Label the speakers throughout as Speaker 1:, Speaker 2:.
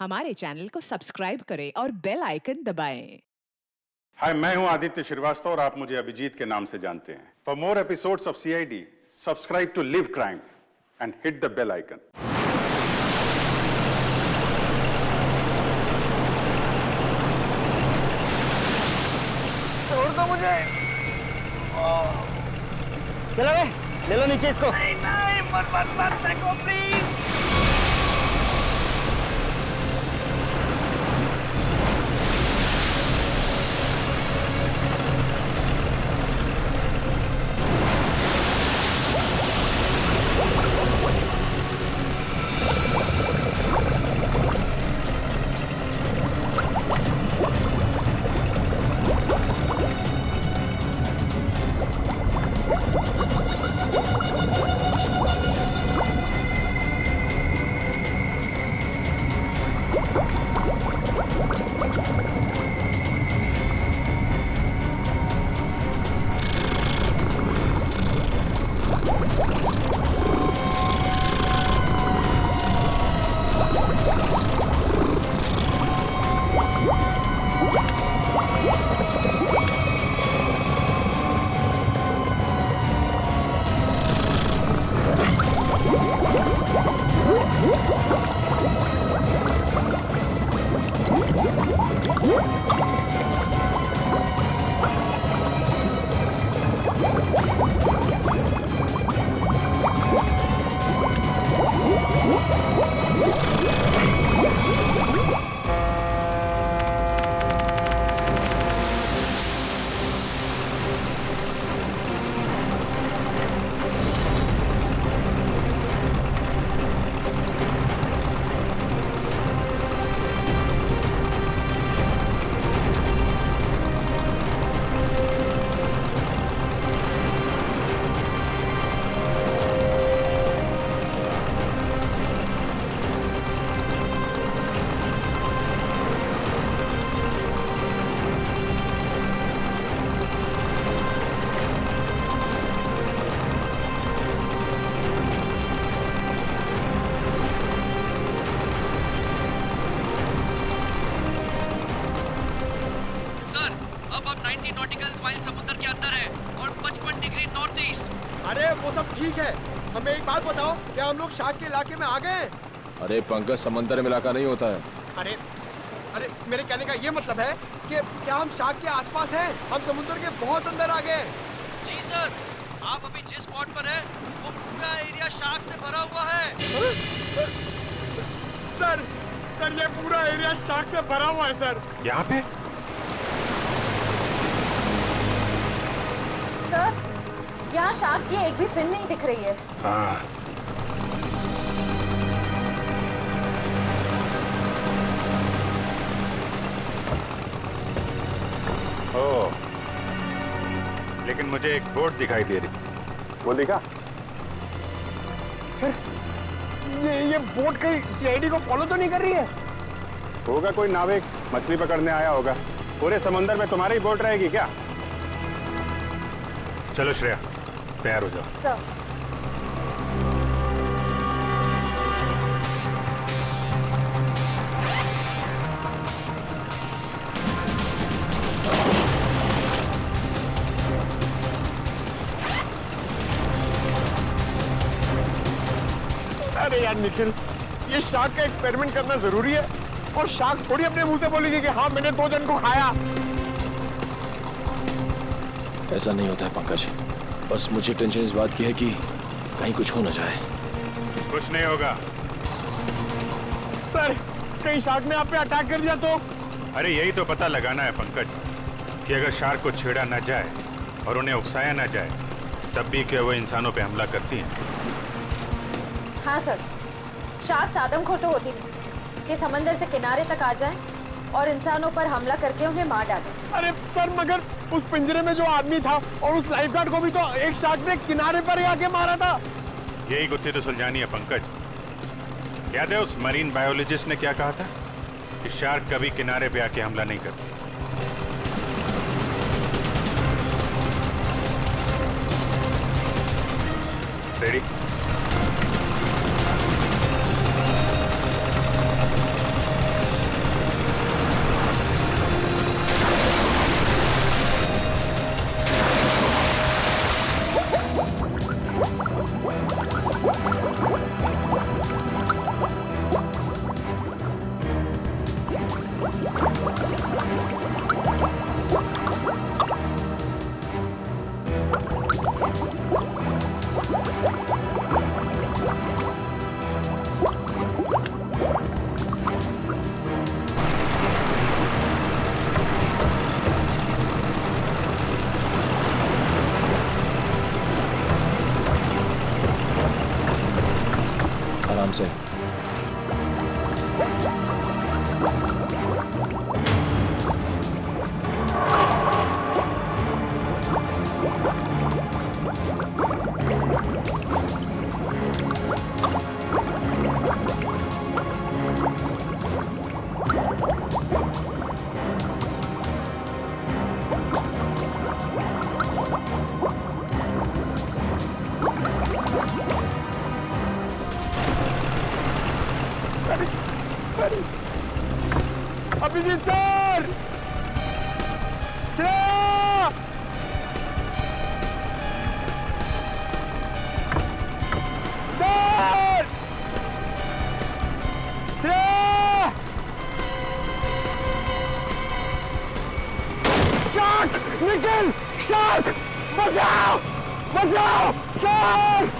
Speaker 1: हमारे चैनल को सब्सक्राइब करें और बेल आइकन दबाएं।
Speaker 2: हाय, मैं हूं आदित्य श्रीवास्तव और आप मुझे अभिजीत के नाम से जानते हैं। For more episodes of CID, subscribe to live crime and hit the bell icon.
Speaker 3: छोड़ दो मुझे।
Speaker 4: चलो बे, ले लो नीचे इसको।
Speaker 3: नहीं नहीं, मत मत मत फेंको प्लीज।
Speaker 5: ठीक है, हमें एक बात बताओ, क्या हम लोग शार्क के इलाके में आ गए?
Speaker 6: अरे पंकज, समंदर में इलाका नहीं होता है।
Speaker 5: अरे अरे मेरे कहने का ये मतलब है कि क्या हम शार्क के आसपास हैं? हम समुद्र के बहुत अंदर आ गए।
Speaker 3: जी सर, आप अभी जिस स्पॉट पर हैं, वो पूरा एरिया शार्क से भरा हुआ है।
Speaker 5: सर ये पूरा एरिया शार्क से भरा हुआ है सर।
Speaker 2: यहाँ पे
Speaker 7: सर, यहाँ शार्क की एक भी फिन नहीं दिख रही है।
Speaker 2: हाँ। ओह, लेकिन मुझे एक बोट दिखाई दे रही। वो दिखा?
Speaker 5: सर, ये बोट कहीं सीआईडी को फॉलो तो नहीं कर रही है?
Speaker 2: होगा कोई नाविक मछली पकड़ने आया होगा। पूरे समंदर में तुम्हारी बोट रहेगी क्या? चलो श्रेया, तैयार हो जाओ।
Speaker 7: सर,
Speaker 5: अरे यार निखिल, ये शार्क का एक्सपेरिमेंट करना जरूरी है और शार्क थोड़ी अपने मुंह से बोलेगी कि हाँ मैंने 2 जन को खाया।
Speaker 6: ऐसा नहीं होता है पंकज, बस मुझे टेंशन इस बात की है कि कहीं कुछ हो ना जाए।
Speaker 2: कुछ नहीं होगा।
Speaker 5: सर, कहीं शार्क ने आप पे अटैक कर दिया तो?
Speaker 2: अरे यही तो पता लगाना है पंकज, कि अगर शार्क को छेड़ा ना जाए और उन्हें उकसाया ना जाए, तब भी क्या वो इंसानों पे हमला करती हैं?
Speaker 7: हाँ सर, शार्क आदमखोर तो होती नहीं कि समंदर से किनारे तक आ जाए और इंसानों पर हमला करके उन्हें मार डाले।
Speaker 5: अरे सर, मगर उस पिंजरे में जो आदमी था और उस लाइफगार्ड को भी तो एक शार्क ने किनारे पर ही आके मारा था।
Speaker 2: यही गुत्थी तो सुलझानी है पंकज। याद है उस मरीन बायोलॉजिस्ट ने क्या कहा था कि शार्क कभी किनारे पे आके हमला नहीं करती। Ready?
Speaker 5: Abhijeet sir, Shreya, sir, Shreya, shark, Nikhil, shark, बचाओ, बचाओ, शार्क,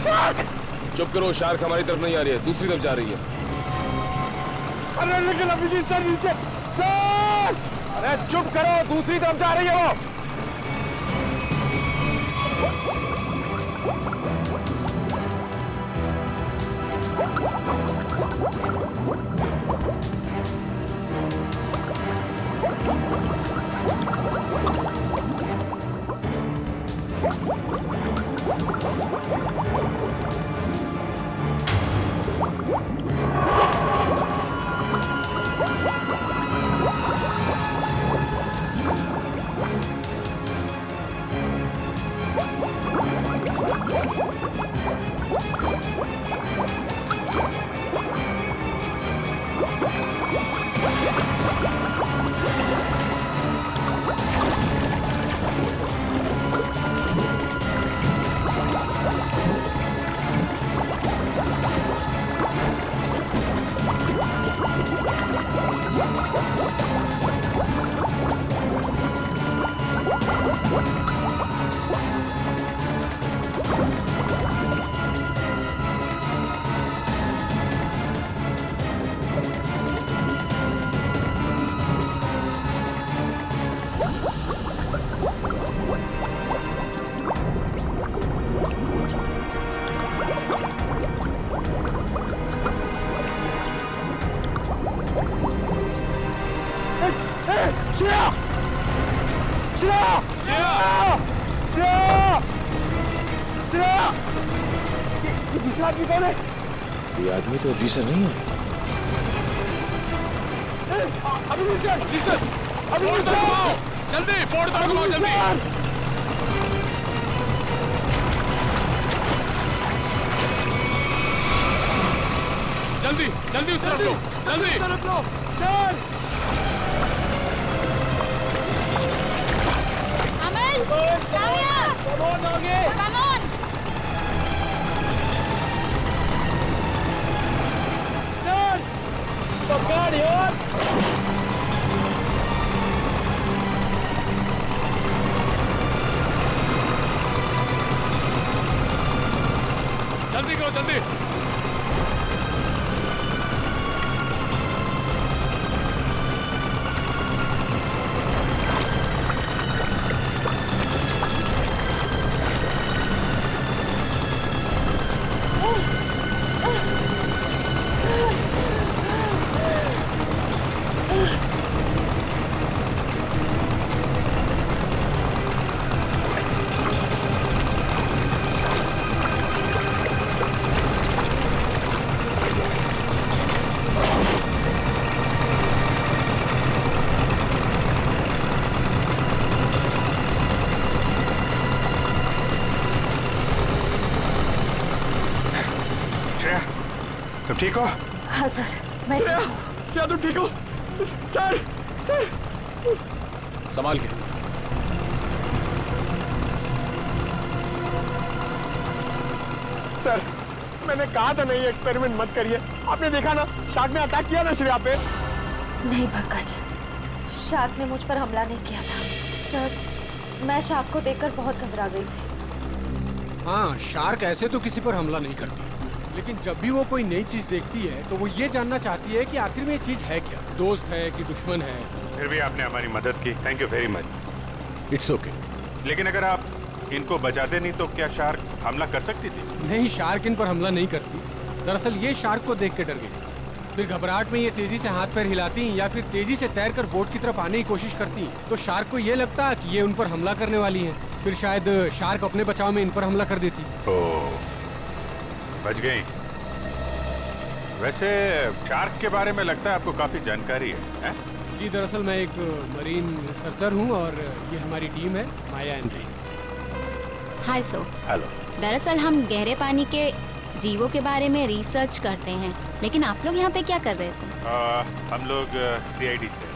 Speaker 5: शार्क।
Speaker 6: चुप करो, शार्क हमारी तरफ नहीं आ रही है, दूसरी तरफ जा रही है।
Speaker 5: अरे लेकिन अभिजीत सर नीचे, सर, अरे चुप करो, दूसरी तरफ जा रही है वो। श्रेया! श्रेया! श्रेया! श्रेया! ये दूसरा आदमी कौन है?
Speaker 6: ये आदमी तो अभी से नहीं है।
Speaker 5: अभी सर!
Speaker 6: जल्दी फोड़ दो, जल्दी। जल्दी जल्दी उस तरफ लो, जल्दी
Speaker 5: तरफ लो, सर! पकड़ यार!
Speaker 6: जल्दी करो, जल्दी।
Speaker 2: तुम ठीक हो?
Speaker 7: हाँ सर, मैं ठीक हूँ।
Speaker 5: श्रेया तुम ठीक हो? सर! सर!
Speaker 6: संभाल के।
Speaker 5: सर, मैंने कहा था नहीं एक्सपेरिमेंट मत करिए। आपने देखा ना, शार्क ने अटैक किया ना श्रेया पे।
Speaker 7: नहीं पंकज, शार्क ने मुझ पर हमला नहीं किया था। सर, मैं शार्क को देखकर बहुत घबरा गई थी।
Speaker 8: हाँ, शार्क ऐसे तो किसी पर हमला नहीं करती, लेकिन जब भी वो कोई नई चीज देखती है तो वो ये जानना चाहती है कि आखिर में ये चीज है क्या, दोस्त है कि दुश्मन है।
Speaker 2: फिर भी आपने हमारी मदद की, thank you very much.
Speaker 8: It's okay.
Speaker 2: लेकिन अगर आप इनको बचाते नहीं तो क्या शार्क हमला कर सकती थी?
Speaker 8: नहीं, शार्क इन पर हमला नहीं करती। दरअसल ये शार्क को देख के डर गई, फिर घबराहट में ये तेजी से हाथ पैर हिलाती या फिर तेजी से तैरकर बोट की तरफ आने की कोशिश करती, तो शार्क को ये लगता कि ये उन पर हमला करने वाली है। फिर शायद शार्क अपने बचाव में इन पर हमला कर देती।
Speaker 2: ओह, बच गई। वैसे शार्क के बारे में लगता है आपको काफी जानकारी है?
Speaker 8: जी, दरअसल मैं एक मरीन रिसर्चर हूँ और ये हमारी टीम है, माया and re.
Speaker 9: Hi so.
Speaker 2: Hello.
Speaker 9: दरअसल हम गहरे पानी के जीवों के बारे में रिसर्च करते हैं, लेकिन आप लोग यहाँ पे क्या कर रहे थे?
Speaker 2: हम लोग सीआईडी से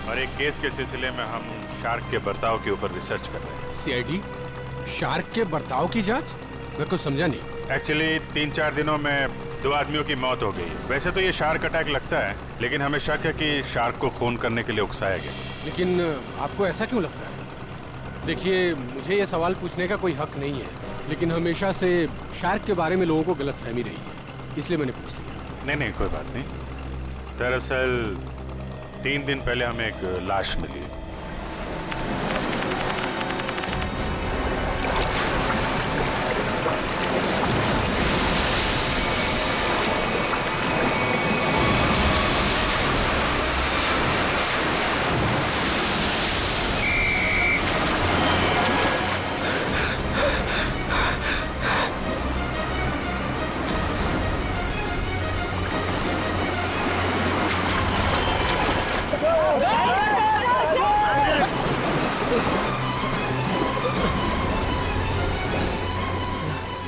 Speaker 2: और एक केस के सिलसिले में हम शार्क के बर्ताव के ऊपर रिसर्च कर रहे हैं।
Speaker 8: सीआईडी शार्क के बर्ताव की जांच? मैं कुछ समझा नहीं।
Speaker 2: एक्चुअली 3-4 दिनों में 2 आदमियों की मौत हो गई। वैसे तो ये शार्क अटैक लगता है, लेकिन हमें शक है कि शार्क को खून करने के लिए उकसाया गया।
Speaker 8: लेकिन आपको ऐसा क्यों लगता है? देखिए, मुझे ये सवाल पूछने का कोई हक नहीं है, लेकिन हमेशा से शार्क के बारे में लोगों को गलतफहमी रही है, इसलिए मैंने पूछ लिया।
Speaker 2: नहीं, कोई बात नहीं। दरअसल 3 दिन पहले हमें एक लाश मिली।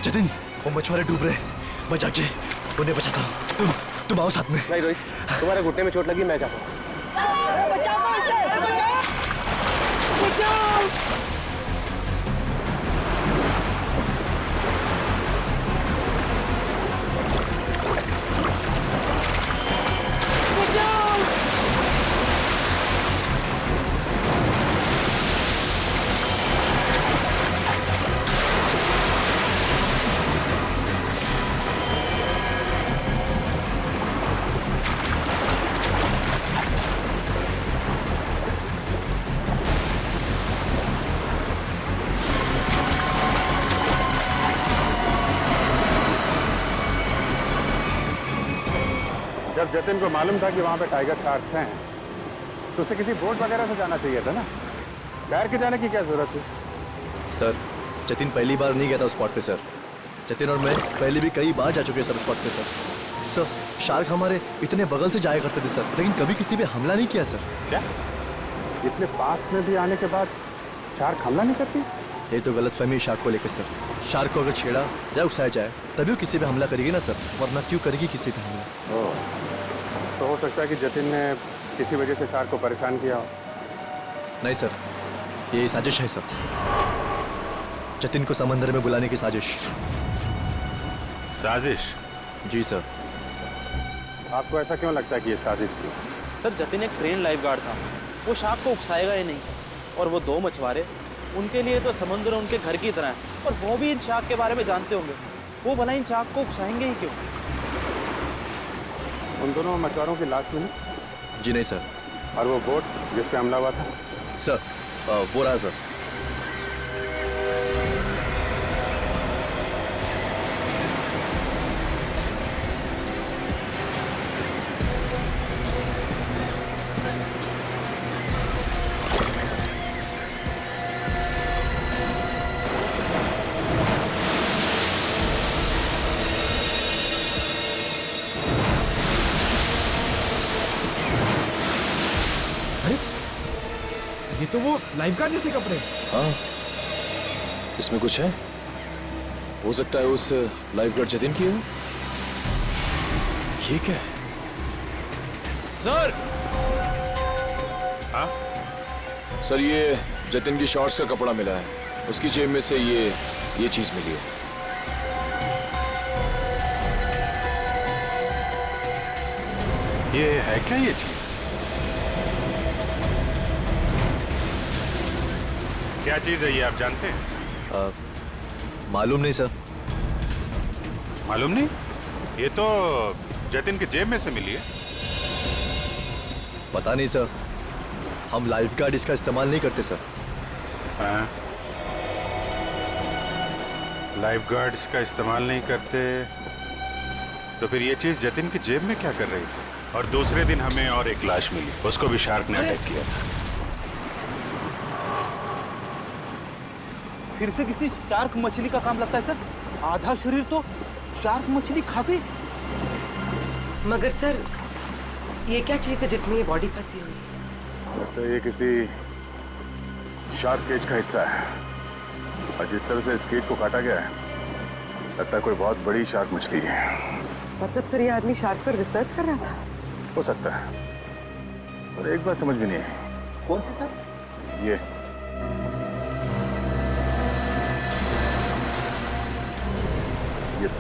Speaker 10: जतिन, वो मछुआरे डूब रहे, मैं जाके उन्हें बचाता हूँ। तुम आओ साथ में।
Speaker 4: नहीं रोहित, तुम्हारे घुटने में चोट लगी, मैं जाता हूँ।
Speaker 2: जब जतिन को मालूम था कि वहाँ पे टाइगर शार्क्स हैं, तो उसे किसी बोट वगैरह से जाना चाहिए था ना। तैर के जाने की क्या जरूरत थी?
Speaker 10: सर, जतिन पहली बार नहीं गया था उस स्पॉट पे सर। जतिन और मैं पहले भी कई बार जा चुके हैं सर उस स्पॉट पे सर। सर, शार्क हमारे इतने बगल से जाया करते थे सर, लेकिन कभी किसी पे हमला नहीं किया सर।
Speaker 2: क्या? इतने पास में भी आने के बाद शार्क हमला नहीं करती?
Speaker 10: ये तो गलतफहमी है शार्क को लेकर सर। शार्क को अगर छेड़ा या उकसाया जाए तभी वो किसी पे हमला करेगी ना सर, वरना क्यों करेगी किसी पे हमला?
Speaker 2: तो हो सकता है कि जतिन ने किसी वजह से शार्क को परेशान किया हो।
Speaker 10: नहीं सर, ये साजिश है सर। जतिन को समंदर में बुलाने की साजिश।
Speaker 2: साजिश?
Speaker 10: जी सर।
Speaker 2: आपको ऐसा क्यों लगता है कि ये साजिश थी?
Speaker 4: सर, जतिन एक ट्रेन लाइफ गार्ड था, वो शार्क को उकसाएगा ही नहीं। और वो 2 मछुआरे, उनके लिए तो समुद्र उनके घर की तरह है, और वो भी इन शार्क के बारे में जानते होंगे। वो भला इन शार्क को उकसाएंगे ही क्यों?
Speaker 2: उन दोनों मछुआरों की लाश मिली?
Speaker 10: जी नहीं सर।
Speaker 2: और वो बोट जिस पे हमला हुआ था?
Speaker 10: सर, वो रहा सर।
Speaker 5: ये तो वो लाइफगार्ड जैसे कपड़े।
Speaker 6: हाँ, इसमें कुछ है। हो सकता है उस लाइफगार्ड जतिन की हो। ये क्या है? सर!
Speaker 2: हाँ?
Speaker 6: सर, ये जतिन की शॉर्ट्स का कपड़ा मिला है। उसकी जेब में से ये चीज मिली है।
Speaker 2: ये है क्या ये चीज? क्या चीज है ये, आप जानते हैं?
Speaker 10: मालूम नहीं सर।
Speaker 2: मालूम नहीं? ये तो जतिन के जेब में से मिली है।
Speaker 10: पता नहीं सर, हम लाइफगार्ड इसका इस्तेमाल नहीं करते सर।
Speaker 2: हाँ? लाइफगार्ड्स का इस्तेमाल नहीं करते, तो फिर ये चीज जतिन की जेब में क्या कर रही थी? और दूसरे दिन हमें और एक लाश मिली, उसको भी शार्क ने अटैक किया था।
Speaker 4: फिर से किसी शार्क मछली का काम लगता है सर। आधा शरीर तो शार्क मछली खा गई।
Speaker 11: मगर सर, ये क्या चीज है जिसमें ये बॉडी फंसी हुई है?
Speaker 2: तो ये किसी शार्क केज का हिस्सा है, और जिस तरह से इस केज को काटा गया है, लगता है कोई बहुत बड़ी शार्क मछली है।
Speaker 11: मतलब सर ये आदमी शार्क पर रिसर्च कर रहा था?
Speaker 2: हो सकता है, और एक बात समझ भी नहीं आई।
Speaker 4: कौन सी सर?
Speaker 2: ये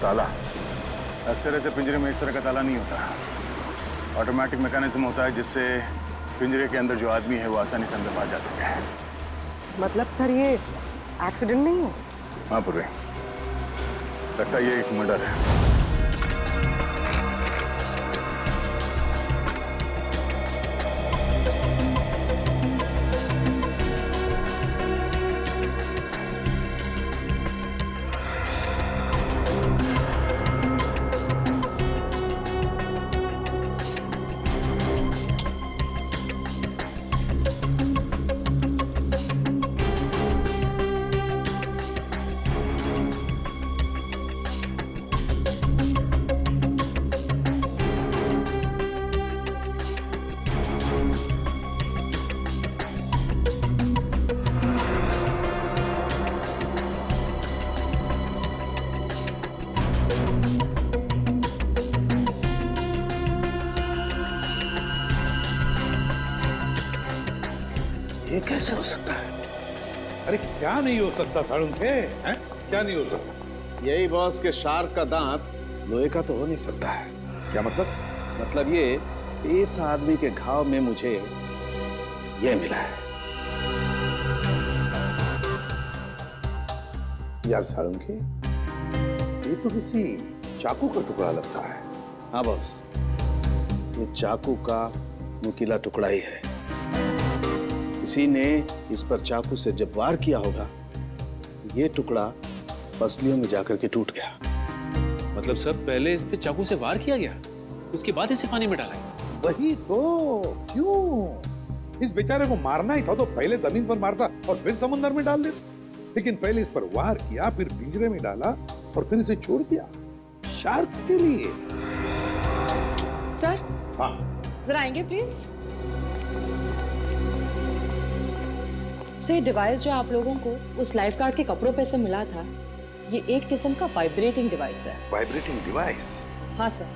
Speaker 2: ताला। अक्सर ऐसे पिंजरे में इस तरह का ताला नहीं होता। ऑटोमेटिक मैकेनिज्म होता है जिससे पिंजरे के अंदर जो आदमी है वो आसानी से अंदर बाहर जा सके।
Speaker 11: मतलब सर ये एक्सीडेंट नहीं है?
Speaker 2: हाँ पूर्वी, लगता है ये एक मर्डर है।
Speaker 12: ये कैसे हो सकता है?
Speaker 13: अरे क्या नहीं हो सकता साळुंखे, हैं? क्या नहीं हो सकता?
Speaker 12: यही बॉस के शार्क का दांत लोहे का तो हो नहीं सकता है।
Speaker 13: क्या मतलब?
Speaker 12: मतलब ये, इस आदमी के घाव में मुझे ये मिला है।
Speaker 13: यार साळुंखे, ये तो किसी चाकू का टुकड़ा लगता है।
Speaker 12: हाँ बॉस, ये चाकू का नुकीला टुकड़ा ही है। किसी ने इस पर चाकू से जब वार किया होगा, ये टुकड़ा पसलियों में जाकर के टूट गया।
Speaker 14: मतलब सर पहले इस पे चाकू से वार किया गया, उसके बाद इसे पानी में डाला गया।
Speaker 13: वही तो, क्यों? इस बेचारे को मारना ही था तो पहले जमीन पर मारता और फिर समुद्र में डाल देता। लेकिन पहले इस पर वार किया, फिर पिंजरे में डाला और फिर इसे छोड़ दिया शार्क के लिए।
Speaker 15: सर,
Speaker 13: हाँ
Speaker 15: जरा आएंगे प्लीज। सर, डिवाइस जो आप लोगों को उस लाइफ गार्ड के कपड़ों पे से मिला था, ये एक किस्म का वाइब्रेटिंग डिवाइस है।
Speaker 13: Vibrating device?
Speaker 15: हाँ सर,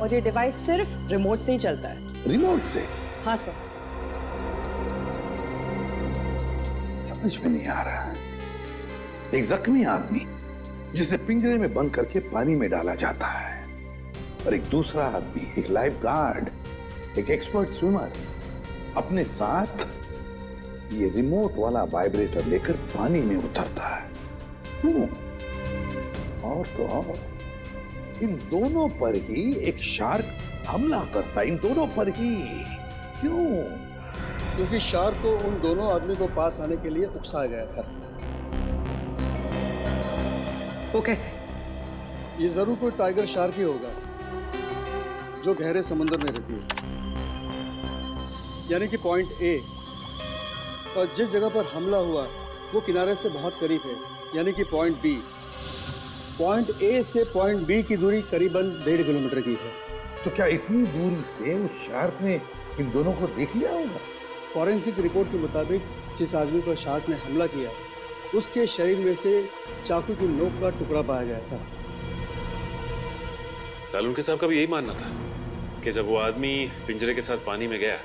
Speaker 15: और ये डिवाइस सिर्फ रिमोट से ही चलता है।
Speaker 13: रिमोट से?
Speaker 15: हाँ सर।
Speaker 13: समझ में नहीं आ रहा। एक जख्मी आदमी जिसे पिंजरे में बंद करके पानी में डाला जाता है, और एक दूसरा आदमी, एक लाइफ गार्ड, एक एक्सपर्ट स्विमर, अपने साथ ये रिमोट वाला वाइब्रेटर लेकर पानी में उतरता है। क्यों? और तो और, इन दोनों पर ही एक शार्क हमला करता है, इन दोनों पर ही। क्यों?
Speaker 16: क्योंकि शार्क को उन दोनों आदमी को पास आने के लिए उकसाया गया था।
Speaker 11: वो कैसे?
Speaker 16: ये जरूर कोई टाइगर शार्क ही होगा जो गहरे समुद्र में रहती है, यानी कि पॉइंट ए, और जिस जगह पर हमला हुआ वो किनारे से बहुत करीब है, यानी कि पॉइंट बी। पॉइंट ए से पॉइंट बी की दूरी करीबन 1.5 किलोमीटर की है।
Speaker 13: तो क्या इतनी दूरी से उस शार्क ने इन दोनों को देख लिया होगा?
Speaker 16: फॉरेंसिक रिपोर्ट के मुताबिक जिस आदमी पर शार्क ने हमला किया, उसके शरीर में से चाकू की नोक का टुकड़ा पाया गया था।
Speaker 14: सालुंखे साहब का भी यही मानना था कि जब वो आदमी पिंजरे के साथ पानी में गया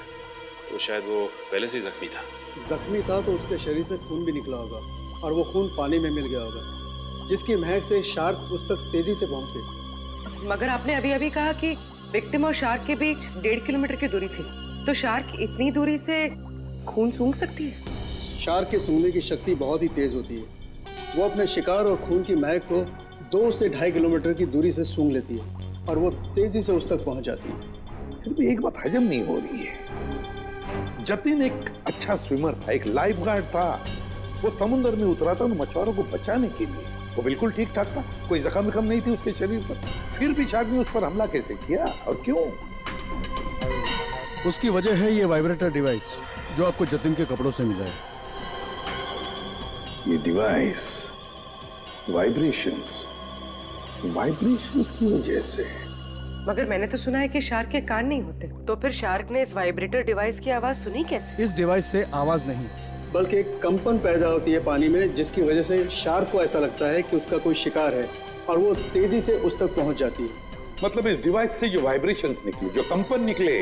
Speaker 14: तो शायद वो पहले से ही जख्मी था।
Speaker 16: जख्मी था तो उसके शरीर से खून भी निकला होगा, और वो खून पानी में मिल गया होगा, जिसकी महक से शार्क उस तक तेजी से पहुंच गई।
Speaker 11: मगर आपने अभी अभी कहा कि विक्टिम और शार्क के बीच 1.5 किलोमीटर की दूरी थी, तो शार्क इतनी दूरी से खून सूंघ सकती है?
Speaker 16: शार्क के सूंघने की शक्ति बहुत ही तेज होती है। वो अपने शिकार और खून की महक को 2 से 2.5 किलोमीटर की दूरी से सूंघ लेती है, और वो तेजी से उस तक पहुंच जाती है।
Speaker 13: फिर भी एक बात हजम नहीं हो रही है। जतिन एक अच्छा स्विमर था, एक लाइफ गार्ड था। वो समुद्र में उतरा था उन मछुआरों को बचाने के लिए। वो बिल्कुल ठीक ठाक था, कोई जख्म विखम नहीं थी उसके शरीर पर। फिर भी शार्क ने उस पर हमला कैसे किया और क्यों?
Speaker 17: उसकी वजह है ये वाइब्रेटर डिवाइस जो आपको जतिन के कपड़ों से मिला है।
Speaker 13: ये डिवाइस वाइब्रेशंस की वजह से।
Speaker 11: मगर मैंने तो सुना है कि शार्क के कान नहीं होते, तो फिर शार्क ने इस वाइब्रेटर डिवाइस की आवाज सुनी कैसे?
Speaker 17: इस डिवाइस से आवाज नहीं,
Speaker 16: बल्कि एक कंपन पैदा होती है पानी में, जिसकी वजह से शार्क को ऐसा लगता है कि उसका कोई शिकार है और वो तेजी से उस तक पहुंच जाती है।
Speaker 13: मतलब इस डिवाइस से जो वाइब्रेशंस निकले, जो कंपन निकले,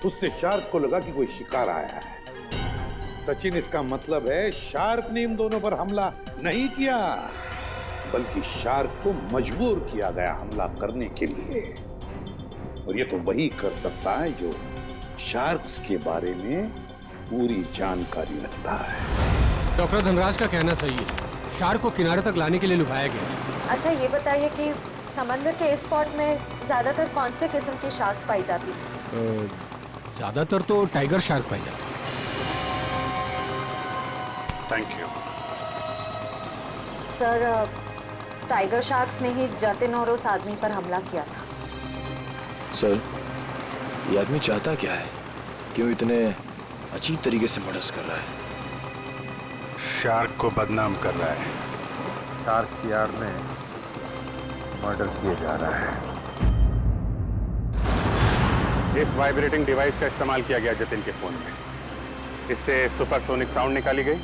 Speaker 13: उससे शार्क को लगा कि कोई शिकार आया है। सचिन, इसका मतलब है शार्क ने इन दोनों पर हमला नहीं किया, बल्कि शार्क को मजबूर किया गया हमला करने के लिए। और ये तो वही कर सकता है जो शार्क्स के बारे में पूरी जानकारी रखता है।
Speaker 8: डॉक्टर धनराज का कहना सही है, शार्क को किनारे तक लाने के लिए लुभाया गया।
Speaker 7: अच्छा ये बताइए कि समंदर के इस स्पॉट में ज्यादातर कौन से किस्म की शार्क्स पाई जाती है?
Speaker 8: ज्यादातर तो टाइगर शार्क पाई जाती है।
Speaker 2: Thank you
Speaker 7: sir, tiger sharks ने ही जतिन और उस आदमी पर हमला किया था।
Speaker 6: सर, ये आदमी चाहता क्या है? क्यों इतने अजीब तरीके से मर्डर्स कर रहा है?
Speaker 2: शार्क को बदनाम कर रहा है। शार्क की आड़ में मर्डर किया जा रहा है। इस वाइब्रेटिंग डिवाइस का इस्तेमाल किया गया जतिन के फोन में। इससे सुपरसोनिक साउंड निकाली गई,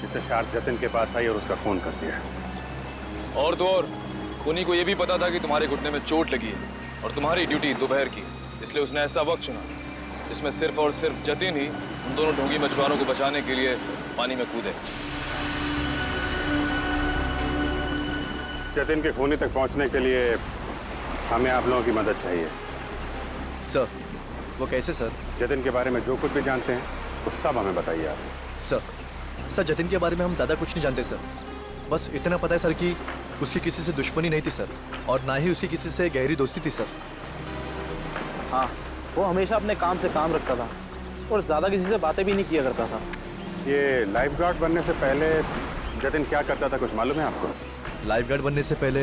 Speaker 2: जिससे शार्क जतिन के पास आई और उसका फोन कर दिया।
Speaker 6: और तो और खूनी को यह भी पता था कि तुम्हारे घुटने में चोट लगी है और तुम्हारी ड्यूटी दोपहर की, इसलिए उसने ऐसा वक्त चुना जिसमें सिर्फ और सिर्फ जतिन ही उन दोनों ढोंगी मछुआरों को बचाने के लिए पानी में कूदे।
Speaker 2: जतिन के खूनी तक पहुंचने के लिए हमें आप लोगों की मदद चाहिए।
Speaker 10: सर, वो कैसे सर?
Speaker 2: जतिन के बारे में जो कुछ भी जानते हैं वो सब हमें बताइए आप।
Speaker 10: सर जतिन के बारे में हम ज़्यादा कुछ नहीं जानते सर। बस इतना पता है सर कि उसकी किसी से दुश्मनी नहीं थी सर, और ना ही उसकी किसी से गहरी दोस्ती थी सर।
Speaker 4: हाँ, वो हमेशा अपने काम से काम रखता था और ज़्यादा किसी से बातें भी नहीं किया करता था।
Speaker 2: ये लाइफ गार्ड बनने से पहले जतिन क्या करता था, कुछ मालूम है आपको?
Speaker 10: लाइफ गार्ड बनने से पहले?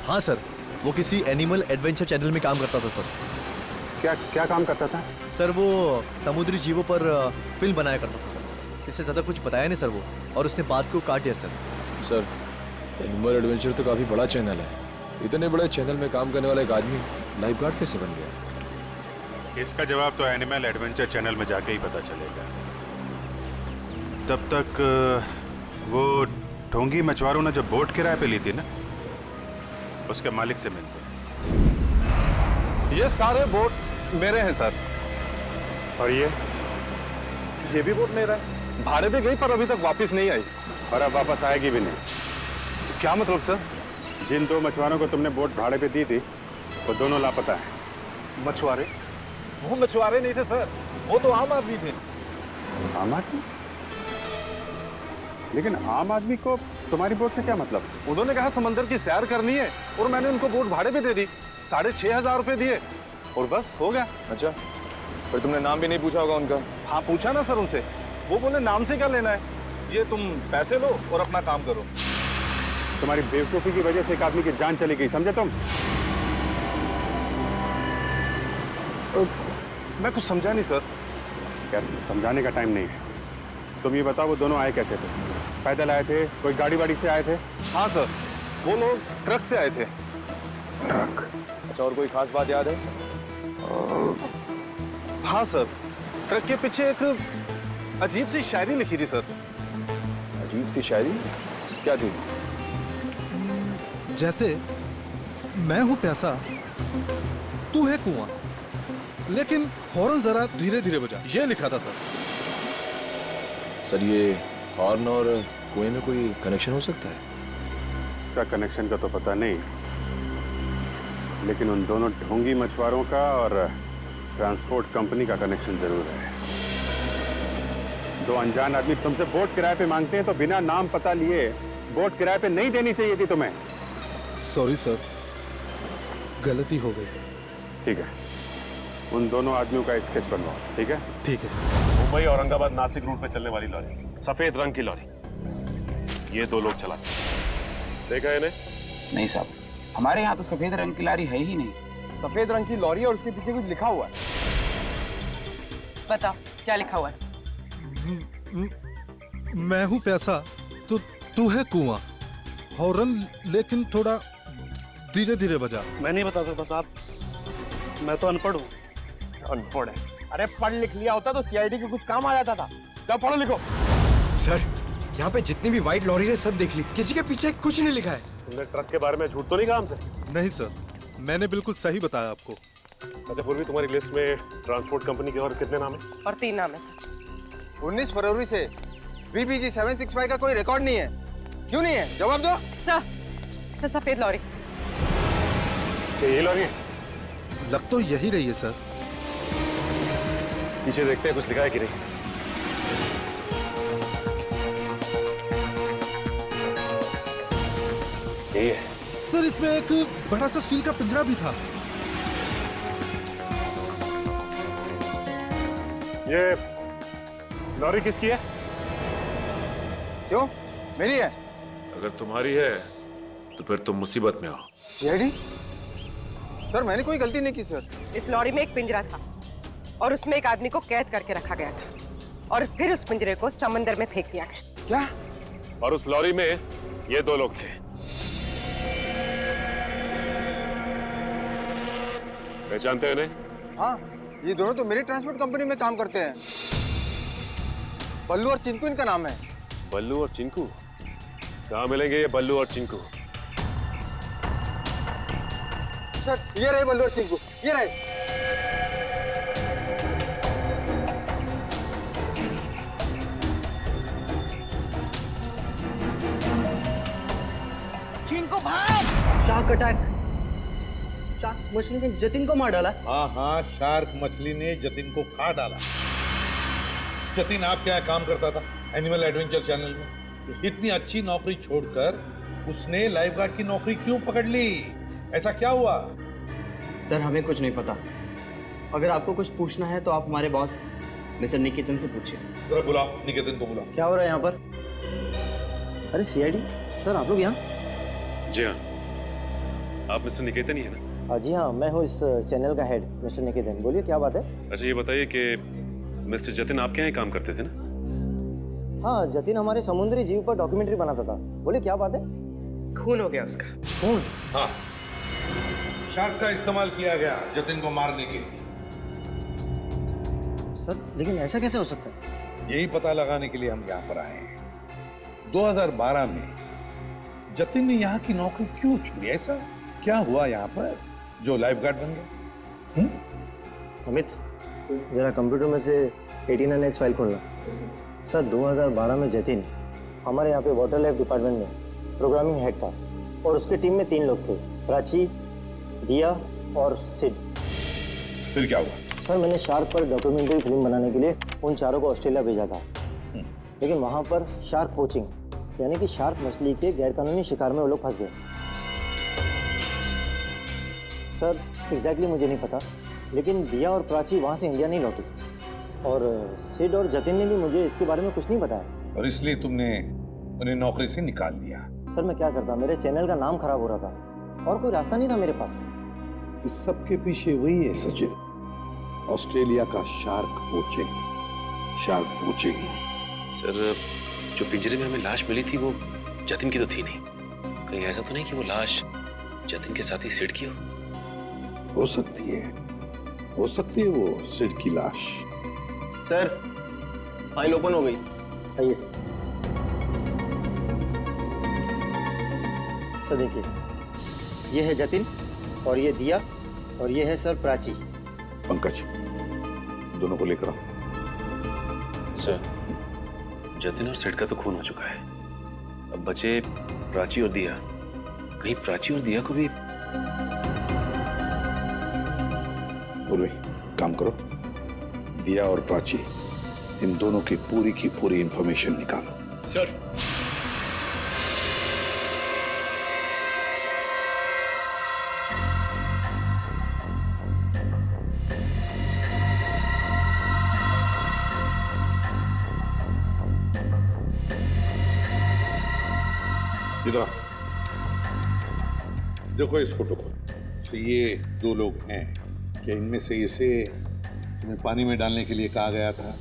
Speaker 10: हाँ सर, वो किसी एनिमल एडवेंचर चैनल में काम करता था सर।
Speaker 2: क्या काम करता था?
Speaker 10: सर वो समुद्री जीवों पर फिल्म बनाया करता था। इससे ज़्यादा कुछ बताया नहीं सर वो, और उसने बात को काट दिया सर।
Speaker 6: सर, एनिमल एडवेंचर तो काफी बड़ा चैनल है। इतने बड़े चैनल में काम करने वाला एक आदमी लाइफ गार्ड कैसे बन गया?
Speaker 2: इसका जवाब तो एनिमल एडवेंचर चैनल में जाके ही पता चलेगा। तब तक वो ढोंगी मछुआरों ने जो बोट किराए पे ली थी ना, उसके मालिक से मिलते।
Speaker 5: ये सारे बोट मेरे हैं सर।
Speaker 2: और ये
Speaker 5: भी बोट मेरा है। भाड़े पे गई पर अभी तक वापस नहीं आई।
Speaker 2: और अब वापस आएगी भी नहीं।
Speaker 5: क्या मतलब सर?
Speaker 2: जिन दो मछुआरों को तुमने बोट भाड़े पे दी थी वो दोनों लापता हैं।
Speaker 5: मछुआरे? वो मछुआरे नहीं थे सर, वो तो आम आदमी थे।
Speaker 2: आम आदमी? लेकिन आम आदमी को तुम्हारी बोट से क्या मतलब?
Speaker 5: उन्होंने कहा समंदर की सैर करनी है और मैंने उनको बोट भाड़े पे दे दी। 6,500 रुपए दिए और बस हो गया।
Speaker 6: अच्छा, पर तुमने नाम भी नहीं पूछा होगा उनका?
Speaker 5: हाँ पूछा ना सर उनसे, वो बोले नाम से क्या लेना है, ये तुम पैसे लो और अपना काम करो।
Speaker 2: तुम्हारी बेवकूफी की वजह से एक आदमी की जान चली गई, समझे तुम?
Speaker 5: मैं कुछ समझा नहीं सर।
Speaker 2: यार समझाने का टाइम नहीं है। तुम ये बताओ वो दोनों आए कैसे थे? पैदल आए थे, कोई गाड़ी वाड़ी से आए थे?
Speaker 5: हाँ सर, वो लोग ट्रक से आए थे।
Speaker 2: ट्रक?
Speaker 6: अच्छा, और कोई खास बात याद है?
Speaker 5: हाँ सर, ट्रक के पीछे एक अजीब सी शायरी लिखी थी सर।
Speaker 6: अजीब सी शायरी? क्या थी?
Speaker 18: जैसे मैं हूं प्यासा, तू है कुआं, लेकिन हॉर्न जरा धीरे धीरे बजा, ये लिखा था सर।
Speaker 6: सर, ये हॉर्न और कुएं में कोई कनेक्शन हो सकता है?
Speaker 2: इसका कनेक्शन का तो पता नहीं, लेकिन उन दोनों ढोंगी मछुआरों का और ट्रांसपोर्ट कंपनी का कनेक्शन जरूर है। दो अनजान आदमी तुमसे बोट किराए पे मांगते हैं तो बिना नाम पता लिए बोट किराए पे नहीं देनी चाहिए थी तुम्हें।
Speaker 18: सॉरी सर, गलती हो गई।
Speaker 2: ठीक है, उन दोनों आदमियों का स्केच बनवाओ। ठीक है?
Speaker 18: ठीक है।
Speaker 5: मुंबई औरंगाबाद नासिक रूट पे चलने वाली लॉरी, सफेद रंग की लॉरी, ये दो लोग चलाते। देखा इन्हें?
Speaker 19: नहीं साहब, हमारे यहाँ तो सफेद रंग की लॉरी है ही नहीं।
Speaker 5: सफेद रंग की लॉरी और उसके पीछे कुछ लिखा हुआ है।
Speaker 11: बताओ क्या लिखा हुआ है?
Speaker 18: मैं हूं प्यासा, तो तू है कुआं, हॉर्न लेकिन थोड़ा धीरे धीरे बजा।
Speaker 5: मैं नहीं बता सकता साहब, मैं तो अनपढ़ हूँ। अनपढ़ है? अरे पढ़ लिख लिया होता तो सीआईडी के कुछ काम आ जाता था। जब पढ़ो लिखो।
Speaker 20: सर, यहाँ पे जितनी भी व्हाइट लॉरी है सब देख ली, किसी के पीछे कुछ नहीं लिखा है।
Speaker 5: तुमने ट्रक के बारे में झूठ तो नहीं कहा हमसे?
Speaker 18: नहीं सर, मैंने बिल्कुल सही बताया आपको।
Speaker 5: अच्छा पूर्वी, तुम्हारी लिस्ट में ट्रांसपोर्ट कंपनी के और कितने नाम है?
Speaker 11: और 3 नाम है सर।
Speaker 20: 19 फरवरी से VBG 765 का कोई रिकॉर्ड नहीं है। क्यों नहीं है? जवाब दो।
Speaker 11: सर सफेद लॉरी।
Speaker 5: यही लॉरी है?
Speaker 18: लग तो यही रही है सर।
Speaker 5: पीछे देखते हैं कुछ लिखा है कि नहीं। यही है
Speaker 18: सर, इसमें एक बड़ा सा स्टील का पिंजरा भी था।
Speaker 5: ये लॉरी किसकी है?
Speaker 20: क्यों? मेरी है।
Speaker 14: अगर तुम्हारी है तो फिर तुम मुसीबत में हो।
Speaker 20: CID? सर मैंने कोई गलती नहीं की सर।
Speaker 11: इस लॉरी में एक पिंजरा था और उसमें एक आदमी को कैद करके रखा गया था और फिर उस पिंजरे को समंदर में फेंक दिया गया।
Speaker 20: क्या?
Speaker 5: और उस लॉरी में ये 2 लोग थे। पहचानते हो इन्हें?
Speaker 20: हाँ, ये दोनों तो मेरी ट्रांसपोर्ट कंपनी में काम करते हैं। बल्लू और चिंकू इनका नाम है।
Speaker 5: बल्लू और चिंकू? कहाँ मिलेंगे ये बल्लू और चिंकू?
Speaker 20: सर ये रहे बल्लू और चिंकू, ये रहे।
Speaker 11: चिंकू भाग!
Speaker 10: Shark attack. शार्क मछली ने जतिन को मार डाला।
Speaker 13: हाँ, शार्क मछली ने जतिन को खा डाला। जतिन आपके यहाँ काम करता था एनिमल एडवेंचर चैनल में। इतनी अच्छी नौकरी छोड़कर उसने लाइफगार्ड की नौकरी क्यों पकड़ ली? ऐसा क्या हुआ?
Speaker 10: सर हमें कुछ नहीं पता। अगर आपको कुछ पूछना है तो आप हमारे बॉस मिस्टर निकेतन से पूछिए।
Speaker 13: जरा बुलाओ, निकेतन को बुलाओ।
Speaker 10: क्या हो रहा है यहाँ पर? अरे CID सर, आप लोग यहाँ?
Speaker 14: जी हाँ, आप मिस्टर निकेतन ही है ना?
Speaker 10: जी हाँ, मैं हूँ इस चैनल का हेड मिस्टर निकेतन। बोलिए क्या बात है?
Speaker 14: अच्छा ये बताइए कि मिस्टर जतिन आपके यहाँ काम करते थे ना?
Speaker 10: हाँ, जतिन हमारे समुद्री जीव पर डॉक्यूमेंट्री बनाता था। बोलिए क्या बात है?
Speaker 11: खून हो गया उसका।
Speaker 10: खून?
Speaker 13: हाँ, शार्क का इस्तेमाल किया गया जतिन को मारने के लिए।
Speaker 10: सर लेकिन ऐसा कैसे हो सकता है?
Speaker 13: यही पता लगाने के लिए हम यहाँ पर आए हैं। 2012 में जतिन ने यहाँ की नौकरी क्यों छोड़ी? ऐसा क्या हुआ यहाँ पर जो लाइफगार्ड बन गया?
Speaker 10: अमित जरा कंप्यूटर में से 89X फाइल खोलना। सर 2012 में जतिन हमारे यहाँ पे वाटर लाइफ डिपार्टमेंट में प्रोग्रामिंग हेड था और उसके टीम में 3 लोग थे, प्राची, दिया और सिड।
Speaker 13: फिर क्या हुआ?
Speaker 10: सर मैंने शार्क पर डॉक्यूमेंट्री फिल्म बनाने के लिए उन चारों को ऑस्ट्रेलिया भेजा था, लेकिन वहाँ पर शार्क पोचिंग यानी कि शार्क मछली के गैरकानूनी शिकार में वो लोग फंस गए। सर एग्जैक्टली मुझे नहीं पता, लेकिन दिया और प्राची वहाँ से इंडिया नहीं लौटी और सिड और जतिन ने भी मुझे इसके बारे में कुछ नहीं बताया।
Speaker 13: और इसलिए तुमने उन्हें नौकरी से निकाल दिया?
Speaker 10: सर मैं क्या करता, मेरे चैनल का नाम खराब हो रहा था और कोई रास्ता नहीं था मेरे पास।
Speaker 13: इस सब के पीछे वही है सचिन, ऑस्ट्रेलिया का शार्क पोचिंग।
Speaker 14: सर जो पिंजरे में हमें लाश मिली थी वो जतिन की तो थी नहीं। कहीं ऐसा तो नहीं कि वो लाश जतिन के साथ ही सिड की
Speaker 13: हो सकती है वो सिड की लाश।
Speaker 20: सर फाइल ओपन हो गई।
Speaker 10: आइए सर। सर देखिए, ये है जतिन और ये दिया और ये है सर प्राची।
Speaker 13: पंकज दोनों को लेकर आओ।
Speaker 14: सर जतिन और सिड का तो खून हो चुका है, अब बचे प्राची और दिया। कहीं प्राची और दिया को भी
Speaker 13: बोलो, काम करो, दिया और प्राची इन दोनों की पूरी इंफॉर्मेशन निकालो।
Speaker 14: सर
Speaker 13: इधर देखो इस फोटो को। तो ये 2 लोग हैं, क्या इनमें से इसे तुम्हें पानी में डालने के लिए कहा गया था?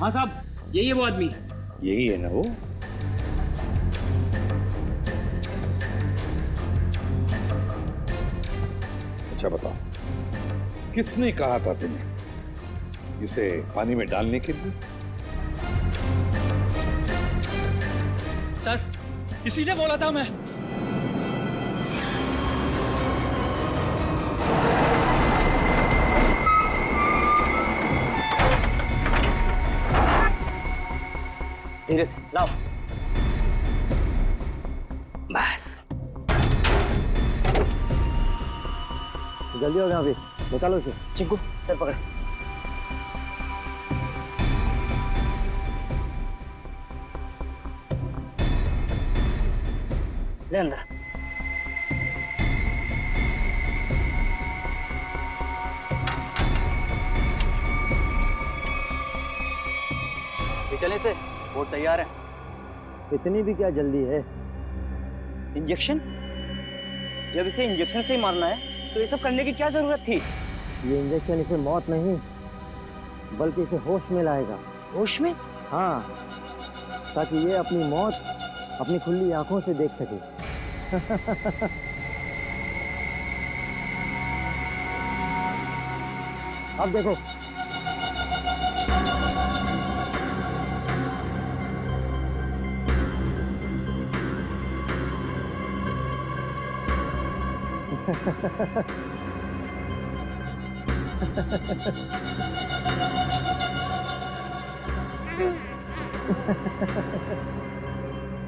Speaker 10: हाँ साहब, यही है वो आदमी।
Speaker 13: यही है ना वो? अच्छा बताओ, किसने कहा था तुम्हें इसे पानी में डालने के लिए?
Speaker 10: सर इसी ने बोला था। मैं
Speaker 21: धीरे से लाओ। बस
Speaker 22: जल्दी हो गया अभी, निकालो उसे।
Speaker 21: चिंकू सर पकड़। ले अंदर।
Speaker 22: चले से बोट तैयार है। इतनी भी क्या जल्दी है?
Speaker 21: इंजेक्शन? जब इसे इंजेक्शन से ही मारना है तो ये सब करने की क्या जरूरत थी?
Speaker 22: ये इंजेक्शन इसे मौत नहीं बल्कि इसे होश में लाएगा।
Speaker 21: होश में?
Speaker 22: हाँ, ताकि ये अपनी मौत अपनी खुली आंखों से देख सके। अब देखो।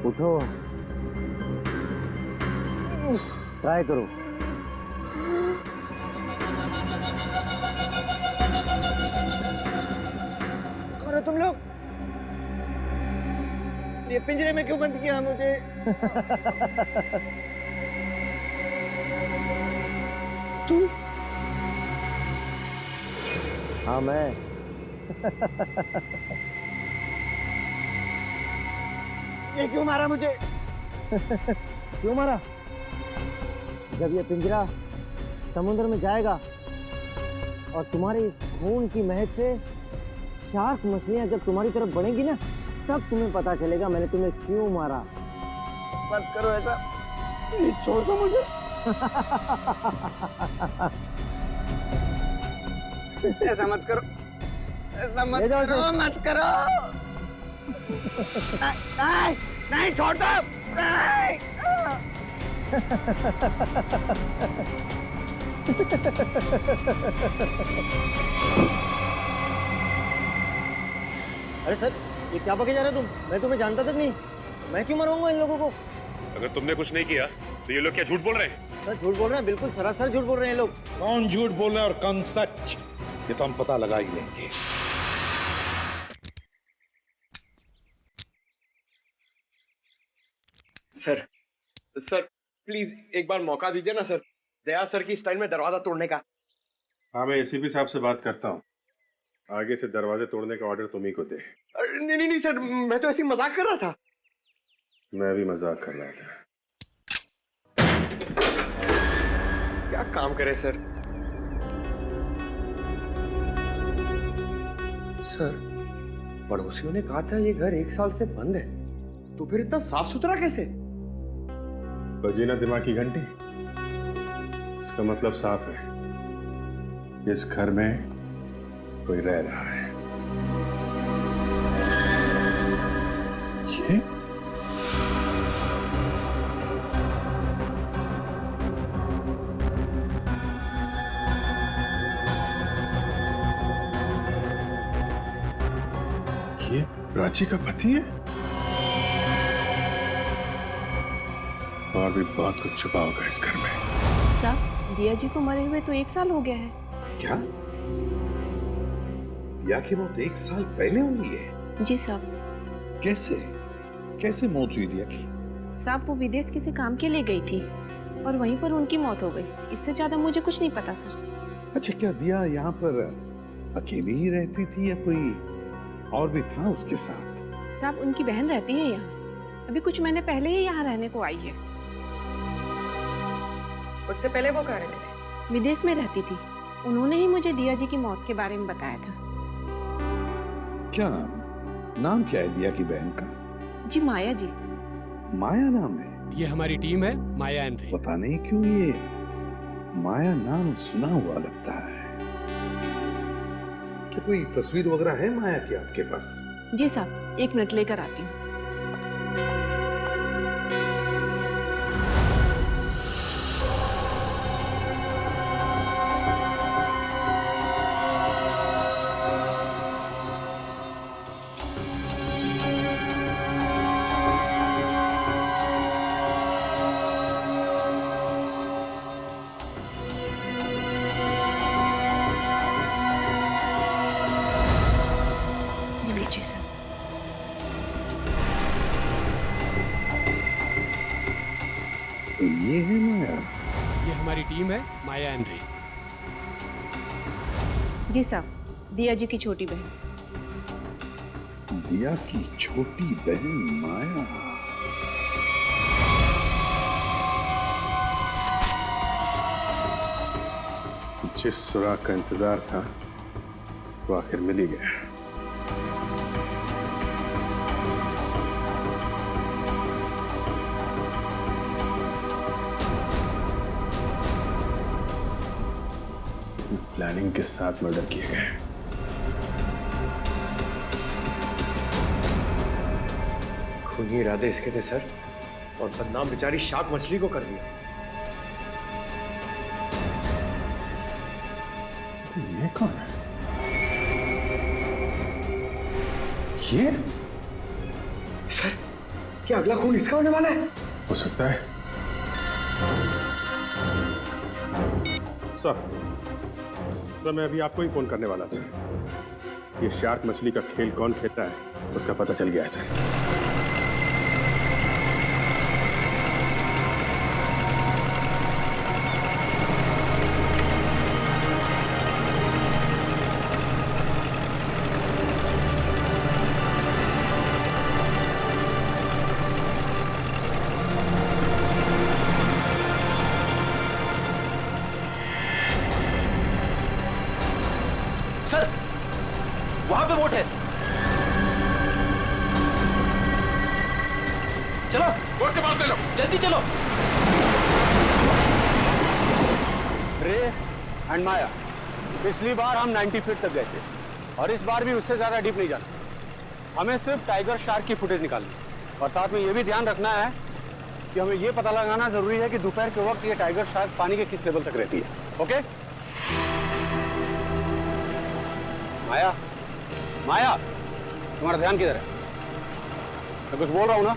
Speaker 22: उठो, ट्राई करो।
Speaker 20: अरे तुम लोग ये पिंजरे में क्यों बंद किया मुझे?
Speaker 22: तू? हाँ मैं।
Speaker 20: ये क्यों मारा मुझे?
Speaker 22: क्यों मारा? जब ये पिंजरा समुद्र में जाएगा और तुम्हारी इस खून की महक से शार्क मछलियां जब तुम्हारी तरफ बढ़ेंगी ना, तब तुम्हें पता चलेगा मैंने तुम्हें क्यों मारा।
Speaker 20: मत करो ऐसा, प्लीज छोड़ दो मुझे। ऐसा मत करो, ऐसा मत करो, मत करो। नहीं, नहीं छोड़ दो। नहीं।
Speaker 22: अरे सर, ये क्या बके जा रहे हो तुम? मैं तुम्हें जानता तक नहीं। मैं क्यों मरवाऊंगा इन लोगों को?
Speaker 5: अगर तुमने कुछ नहीं किया तो ये लोग क्या झूठ बोल रहे हैं?
Speaker 22: सर झूठ बोल रहे हैं, बिल्कुल सरासर झूठ बोल रहे हैं लोग।
Speaker 13: कौन झूठ बोल रहा है और कौन सच, ये तो हम पता लगा ही लेंगे।
Speaker 5: सर, सर प्लीज एक बार मौका दीजिए ना सर, दया सर की स्टाइल में दरवाजा तोड़ने का।
Speaker 2: हाँ, मैं एसीपी साहब से बात करता हूँ। आगे से दरवाजे तोड़ने का ऑर्डर तुम ही को दे।
Speaker 5: नहीं नहीं नहीं सर, मैं तो ऐसे ही मजाक कर रहा था।
Speaker 2: मैं भी मजाक कर रहा था।
Speaker 5: क्या काम करे सर? सर, पड़ोसियों ने कहा था ये घर 1 साल से बंद है, तो फिर इतना साफ सुथरा कैसे?
Speaker 2: बजी ना दिमाग की घंटी, इसका मतलब साफ है, इस घर में कोई रह रहा है। ये प्राची का पति है? और भी बहुत कुछ छुपा होगा इस घर में।
Speaker 23: साहब, दिया जी को मरे हुए तो 1 साल हो गया है।
Speaker 13: क्या? दिया की मौत 1 साल पहले हुई है?
Speaker 23: जी साहब।
Speaker 13: कैसे? कैसे मौत हुई दिया की?
Speaker 23: साहब, वो विदेश किसी काम के लिए गई थी और वहीं पर उनकी मौत हो गई। इससे ज्यादा मुझे कुछ नहीं पता सर।
Speaker 13: अच्छा, क्या दिया यहाँ पर अकेली ही रहती थी या कोई और भी था उसके साथ?
Speaker 23: साहब, उनकी बहन रहती है यहाँ। अभी कुछ महीने पहले ही यहाँ रहने को आई है।
Speaker 11: उससे पहले वो कहाँ रहती थी?
Speaker 23: विदेश में रहती थी। उन्होंने ही मुझे दिया जी की मौत के बारे में बताया था।
Speaker 13: क्या नाम क्या है दिया की बहन का?
Speaker 23: जी माया जी।
Speaker 13: माया नाम है?
Speaker 8: ये हमारी टीम है, माया एंड रे।
Speaker 13: पता नहीं क्यों ये माया नाम सुना हुआ लगता है। क्या कोई तस्वीर वगैरह है माया की आपके पास?
Speaker 23: जी साहब, 1 मिनट लेकर आती हूँ।
Speaker 8: टीम है माया एंड रे।
Speaker 23: जी साहब, दिया जी की छोटी बहन।
Speaker 13: दिया की छोटी बहन माया।
Speaker 12: जिस सुराग का इंतजार था वो आखिर मिल ही गया। प्लानिंग के साथ मर्डर किए गए।
Speaker 5: खूनी इरादे इसके थे सर, और बदनाम बेचारी शार्क मछली को कर दिया।
Speaker 12: ये कौन है? ये
Speaker 5: सर, क्या अगला खून इसका होने वाला है?
Speaker 12: हो सकता है। सर, मैं अभी आपको ही फोन करने वाला था। ये शार्क मछली का खेल कौन खेलता है उसका पता चल गया है सर।
Speaker 4: सर, वहां पे बोट है। चलो बोट के पास ले लो, जल्दी चलो।
Speaker 12: रे एंड माया, पिछली बार हम 90 फीट तक गए थे और इस बार भी उससे ज्यादा डीप नहीं जाना। हमें सिर्फ टाइगर शार्क की फुटेज निकालनी और साथ में ये भी ध्यान रखना है कि हमें ये पता लगाना जरूरी है कि दोपहर के वक्त ये टाइगर शार्क पानी के किस लेवल तक रहती है। ओके माया, माया, तुम्हारा ध्यान किधर है? मैं कुछ बोल रहा हूं ना,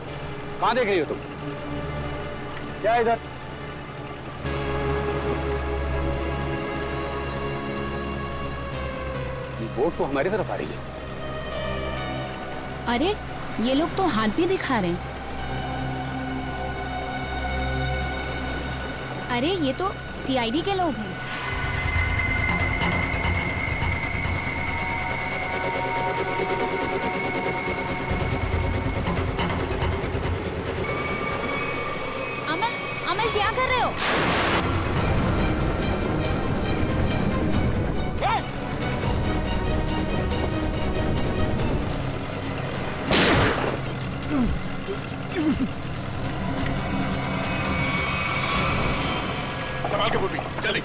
Speaker 12: कहां देख रही हो तुम? क्या है इधर? बोट तो हमारी तरफ आ रही है।
Speaker 1: अरे ये लोग तो हाथ भी दिखा रहे हैं। अरे ये तो सीआईडी के लोग हैं। अमन, अमन क्या कर रहे हो?
Speaker 14: संभाल के पूर्वी, जल्दी।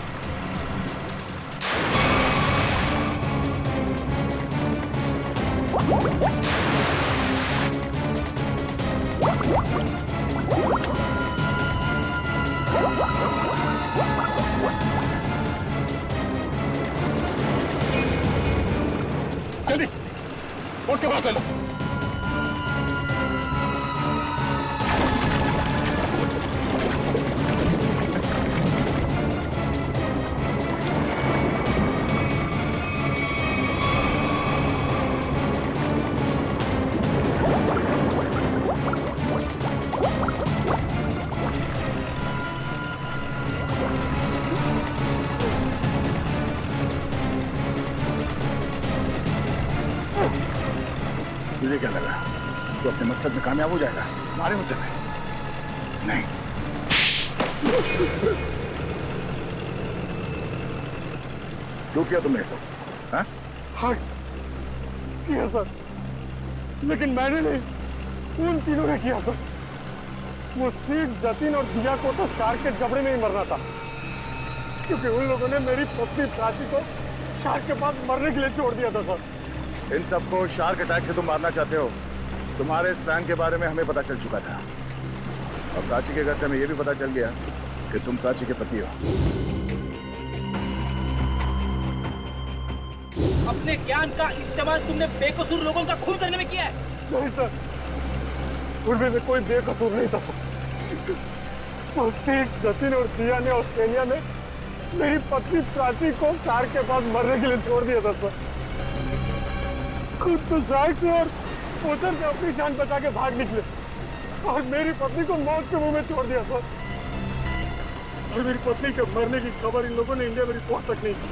Speaker 14: जल्दी बोट के पास ले लो।
Speaker 2: तुझे क्या लगा तो अपने मकसद में कामयाब हो जाएगा? हमारे मुद्दे में नहीं। क्यों किया तुमने सब?
Speaker 5: हाँ किया सर, लेकिन मैंने नहीं, उन तीनों ने किया सर। वो सीट, जतिन और दिया को तो शार्क के जबड़े में ही मरना था, क्योंकि उन लोगों ने मेरी पत्नी प्राची को शार्क के पास मरने के लिए छोड़ दिया था सर।
Speaker 2: इन सबको शार्क अटैक से तुम मारना चाहते हो। तुम्हारे इस प्लान के बारे में हमें पता चल चुका था और प्राची के घर से हमें यह भी पता चल गया कि तुम प्राची के पति हो।
Speaker 4: अपने ज्ञान का इस्तेमाल तुमने बेकसूर लोगों का खून करने में किया है।
Speaker 5: नहीं सर, उनमें से कोई बेकसूर नहीं था। तो सीट, जतिन और दिया ने ऑस्ट्रेलिया में मेरी पत्नी प्राची को शार्क के पास मरने के लिए छोड़ दिया था सर। खुद तो शार्क से और पोचर से अपनी जान बचा के भाग निकले और मेरी पत्नी को मौत के मुंह में छोड़ दिया सर। और मेरी पत्नी के मरने की खबर इन लोगों ने इंडिया में रिपोर्ट तक नहीं की।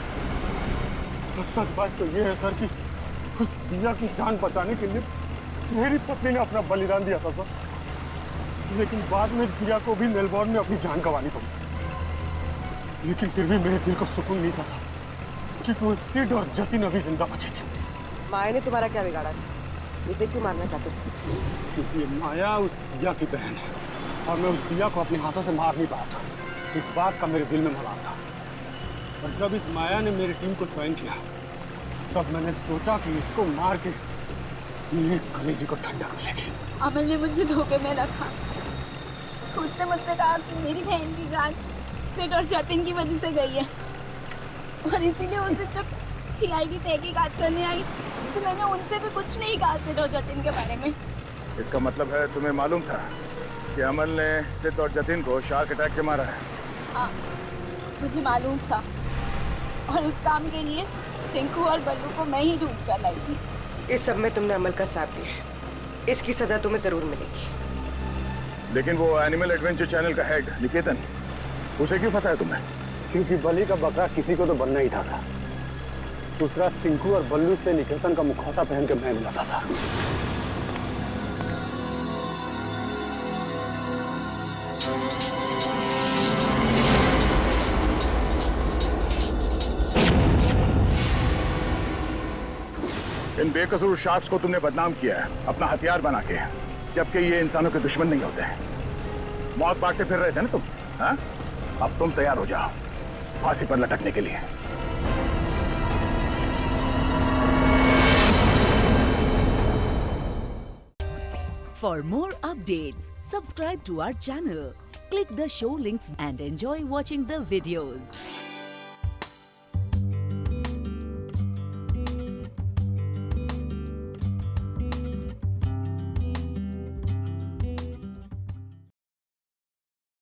Speaker 5: और सच बात तो ये है सर कि उस दिया की जान बचाने के लिए मेरी पत्नी ने अपना बलिदान दिया था सर, लेकिन बाद में दिया को भी मेलबोर्न में अपनी जान गंवानी पड़ी। लेकिन फिर भी मेरे दिल को सुकून नहीं था सर, क्योंकि वो सिड और जतिन अभी जिंदा बचे थे।
Speaker 11: माया ने तुम्हारा क्या बिगाड़ा था? इसे क्यों मारना चाहते थे?
Speaker 5: क्योंकि ये माया उस दिया की बहन है और मैं उस दिया को अपने हाथों से मार नहीं पाया था। इस बात का मेरे दिल में मलाल था। और जब इस माया ने मेरी टीम को ज्वाइन किया तब मैंने सोचा कि इसको मार के मेरे कलेजे को ठंडक मिलेगी।
Speaker 3: अमल ने मुझे धोखे में रखा। उसने मुझसे कहा कि मेरी बहन की जान सिड और जतिन की वजह से गई है, और इसीलिए उसे जब सीआईडी तहकीकात करने आई तो मैंने उनसे भी कुछ नहीं कहा सिड और जतिन के बारे में।
Speaker 2: इसका मतलब है तुम्हें मालूम था कि अमल ने सिड और जतिन को शार्क अटैक से मारा है?
Speaker 3: हाँ, मुझे मालूम था, और उस काम के लिए चिंकू और बल्लू को मैं ही ढूंढ कर लाई थी।
Speaker 11: इस सब में तुमने अमल का साथ दिया है, इसकी सजा तुम्हें जरूर मिलेगी।
Speaker 2: लेकिन वो एनिमल एडवेंचर चैनल का हेड निकेतन, उसे क्यों फंसाया तुमने?
Speaker 5: क्योंकि बलि का बकरा किसी को तो बनना ही था सर। दूसरा चिंकू और बल्लू से निकेतन का मुखौटा पहन के मैं मिला था सर।
Speaker 2: इन बेकसूर शार्क्स को तुमने बदनाम किया है अपना हथियार बना के, जबकि ये इंसानों के दुश्मन नहीं होते हैं। मौत बांटते फिर रहे थे ना तुम, हाँ? अब तुम तैयार हो जाओ फांसी पर लटकने के लिए।
Speaker 9: For more updates, subscribe to our channel, click the show links and enjoy watching the videos.